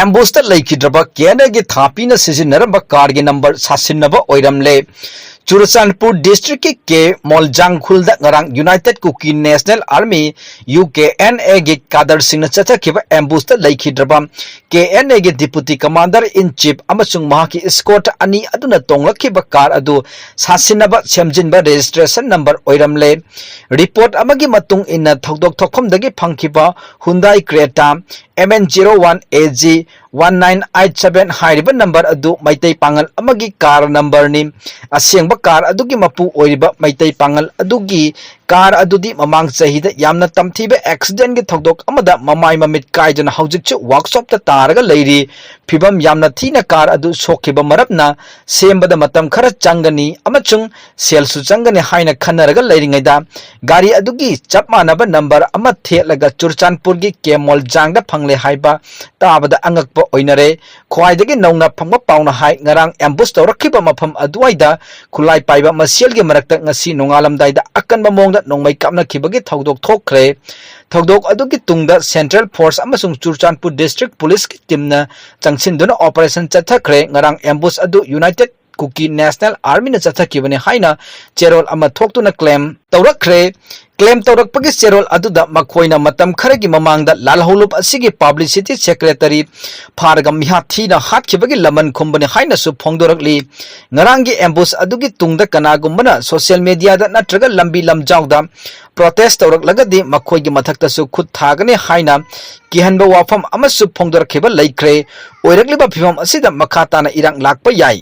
एम्बुस्ता लेखिद्रबा केनगे थापीना सिजिनरबा कारगे number सासिनबा ओइरमले Churachandpur district के Moljangkhul ngarang United Kuki National Army UKNA गे कादर सिंह चथखिबा एम्बुस्ता लेखिद्रबा KNA गे डिप्यूटी कमांडर इन चीफ अमसुंग महाकी स्कॉट अनि अदुना तोंगलखिबा कार अदु सासिनबा सेमजिनबा रजिस्ट्रेशन नंबर ओइरमले रिपोर्ट अमगी मतुंग इन थौदोक थोखमदगी फंखिबा हुंडई क्रेटा MN01AG 1987 हाइरिबा नंबर अदु मैतै पांगल अमगी कार नंबर नि असेंगबा कार अदुगी मपु ओइरिबा मैतै पांगल अदुगी कार अदुदी ममांग चहिदा यामना तमथीबा एक्सीडेंट गे थौदोक अमदा ममाई ममित काइजना हौजिकछु वर्कशॉप ता तारगा लेरी फिबम यामना थीना कार अदु सोखिबा मरबना सेमबदा मतम खरा चंगनी अमचुंग सेलसु चंगनी हाइना खनरगा लेरिंगैदा गाड़ी अदुगी चपमानबा नंबर अमा थेलगा चुरचानपुर गी केमोल जांगदा फंगले हाइबा ताबदा अंगकपा ओइनरे ख्वाइदगी नौना फंगबा पाउना हाइ ngarang एम्बुस तौरखिबा मफम अदुवाइदा खुलाई पाइबा मसेलगी मरक्ता ngasi नोंगालमदाइदा अकनबा मोंगदा नोंमै कापनाखिबगी थौदोक थोखरे थौदोक अदुगी तुंगदा सेंट्रल फोर्स अमसुंग चुरचानपुर डिस्ट्रिक्ट पुलिस की टीमना चंगसिनदुना ऑपरेशन चथखरे ngarang एम्बुस अदु यूनाइटेड कुकी नेशनल आर्मी न चथखिबने हाइना चेरोल अमा थोक्तुना क्लेम तौरखरे क्लेम तौरकपगी चेरोल अदुदा मखोइना मतम खरगी ममांगदा लालहौलुप असिगी पब्लिसिटी सेक्रेटरी फारगम मिहाथीना हातखिबगी लमन खुंबने हाइना सु फोंदोरकली ngaranggi एम्बुस अदुगी तुंगदा कनागुम्बना सोशल मीडिया दा नत्रगा लंबी लमजाउदा प्रोटेस्ट तौरकलगदी मखोइगी मथक्तसु खुद थागने हाइना किहनबा वाफम अमसु फोंदोरखिबा लेखरे ओइरकलिबा फिवम असिदा मखाताना इरंग लाकपा याई।